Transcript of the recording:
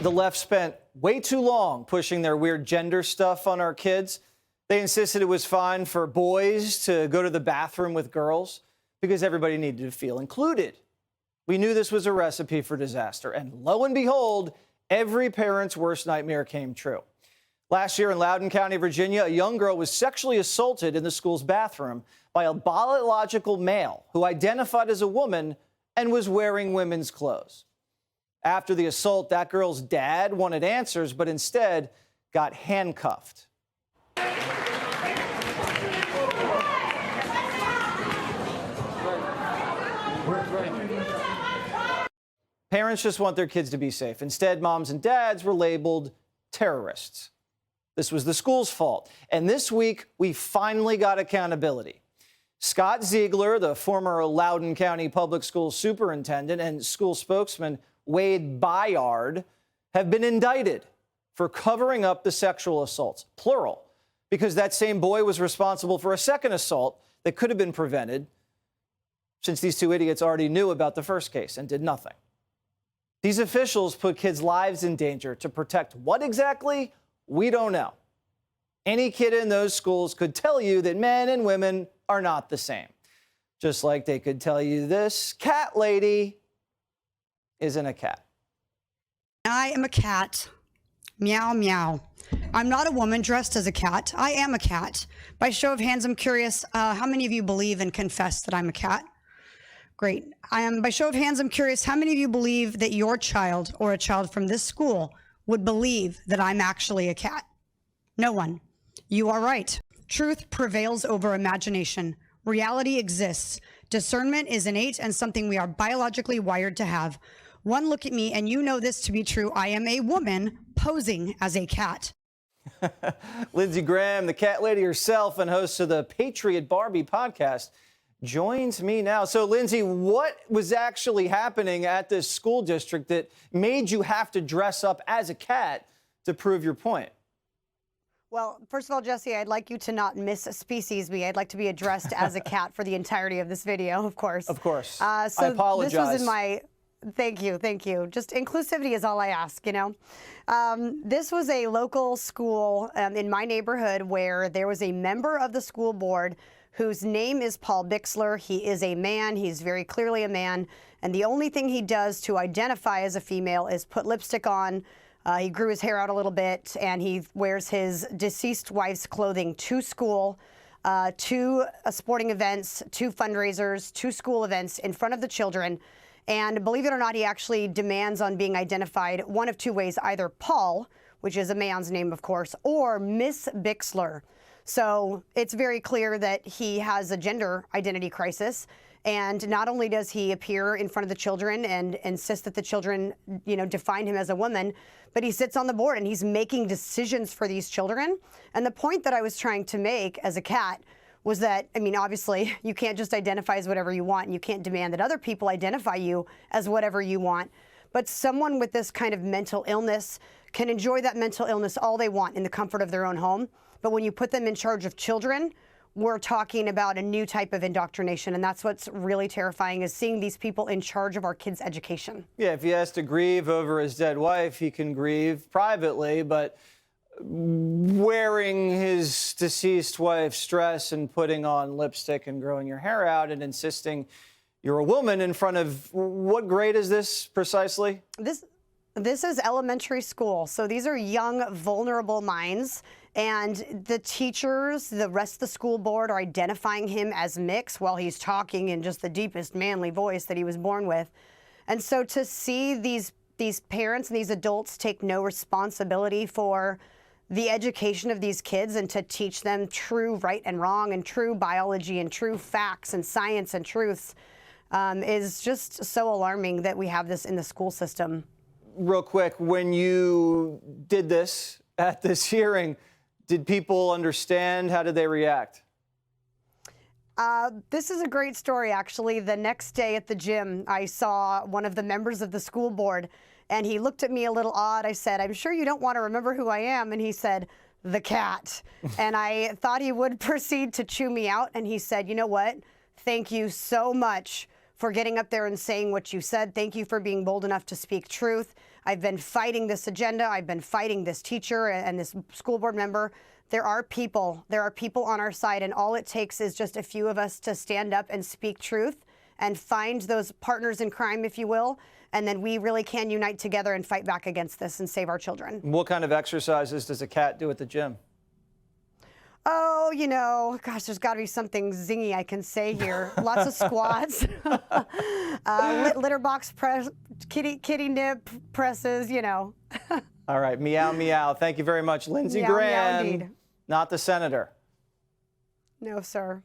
The left spent way too long pushing their weird gender stuff on our kids. They insisted it was fine for boys to go to the bathroom with girls because everybody needed to feel included. We knew this was a recipe for disaster, and lo and behold, every parent's worst nightmare came true. Last year in Loudoun County, Virginia, a young girl was sexually assaulted in the school's bathroom by a biological male who identified as a woman and was wearing women's clothes. After the assault, that girl's dad wanted answers, but instead got handcuffed. Parents just want their kids to be safe. Instead, moms and dads were labeled terrorists. This was the school's fault. And this week, we finally got accountability. Scott Ziegler, the former Loudoun County Public Schools superintendent, and school spokesman Wade Bayard have been indicted for covering up the sexual assaults, plural, because that same boy was responsible for a second assault that could have been prevented, since these two idiots already knew about the first case and did nothing. These officials put kids' lives in danger to protect what exactly? We don't know. Any kid in those schools could tell you that men and women are not the same. Just like they could tell you this cat lady isn't a cat. I am a cat. Meow, meow. I'm not a woman dressed as a cat. I am a cat. By show of hands, I'm curious, how many of you believe and confess that I'm a cat? Great. By show of hands, I'm curious, how many of you believe that your child or a child from this school would believe that I'm actually a cat? No one. You are right. Truth prevails over imagination. Reality exists. Discernment is innate and something we are biologically wired to have. One look at me and you know this to be true. I am a woman posing as a cat. Lindsey Graham, the cat lady herself and host of the Patriot Barbie podcast, joins me now. So, Lindsey, what was actually happening at this school district that made you have to dress up as a cat to prove your point? Well, first of all, Jesse, I'd like you to not misspecies me. I'd like to be addressed as a cat for the entirety of this video, of course. Of course. So I apologize. This was in my... Thank you. Thank you. Just inclusivity is all I ask, you know. This was a local school in my neighborhood where there was a member of the school board whose name is Paul Bixler. He is a man. He's very clearly a man. And the only thing he does to identify as a female is put lipstick on. He grew his hair out a little bit, and he wears his deceased wife's clothing to school, to sporting events, to fundraisers, to school events in front of the children. And believe it or not, he actually demands on being identified one of two ways, either Paul, which is a man's name, of course, or Miss Bixler. So it's very clear that he has a gender identity crisis. And not only does he appear in front of the children and insist that the children, you know, define him as a woman, but he sits on the board and he's making decisions for these children. And the point that I was trying to make as a cat was that, I mean, obviously, you can't just identify as whatever you want, and you can't demand that other people identify you as whatever you want. But someone with this kind of mental illness can enjoy that mental illness all they want in the comfort of their own home. But when you put them in charge of children, we're talking about a new type of indoctrination, and that's what's really terrifying, is seeing these people in charge of our kids' education. Yeah, if he has to grieve over his dead wife, he can grieve privately, but wearing his deceased wife's dress and putting on lipstick and growing your hair out and insisting you're a woman in front of, what grade is this precisely? This is elementary school. So these are young, vulnerable minds. And the teachers, the rest of the school board are identifying him as mixed while he's talking in just the deepest manly voice that he was born with. And so to see these parents and these adults take no responsibility for the education of these kids and to teach them true right and wrong and true biology and true facts and science and truths is just so alarming that we have this in the school system. Real quick, when you did this at this hearing, did people understand? How did they react? This is a great story, actually. The next day at the gym, I saw one of the members of the school board, and he looked at me a little odd. I said, "I'm sure you don't want to remember who I am." And he said, "The cat." And I thought he would proceed to chew me out. And he said, "You know what? Thank you so much for getting up there and saying what you said. Thank you for being bold enough to speak truth. I've been fighting this agenda. I've been fighting this teacher and this school board member. There are people on our side, and all it takes is just a few of us to stand up and speak truth and find those partners in crime, if you will, and then we really can unite together and fight back against this and save our children. What kind of exercises does a cat do at the gym? Oh, you know, gosh, there's got to be something zingy I can say here. Lots of squats, litter box press, kitty nip presses, you know. All right, meow, meow. Thank you very much, Lindsey Meow, meow, Graham, indeed. not the senator. No, sir.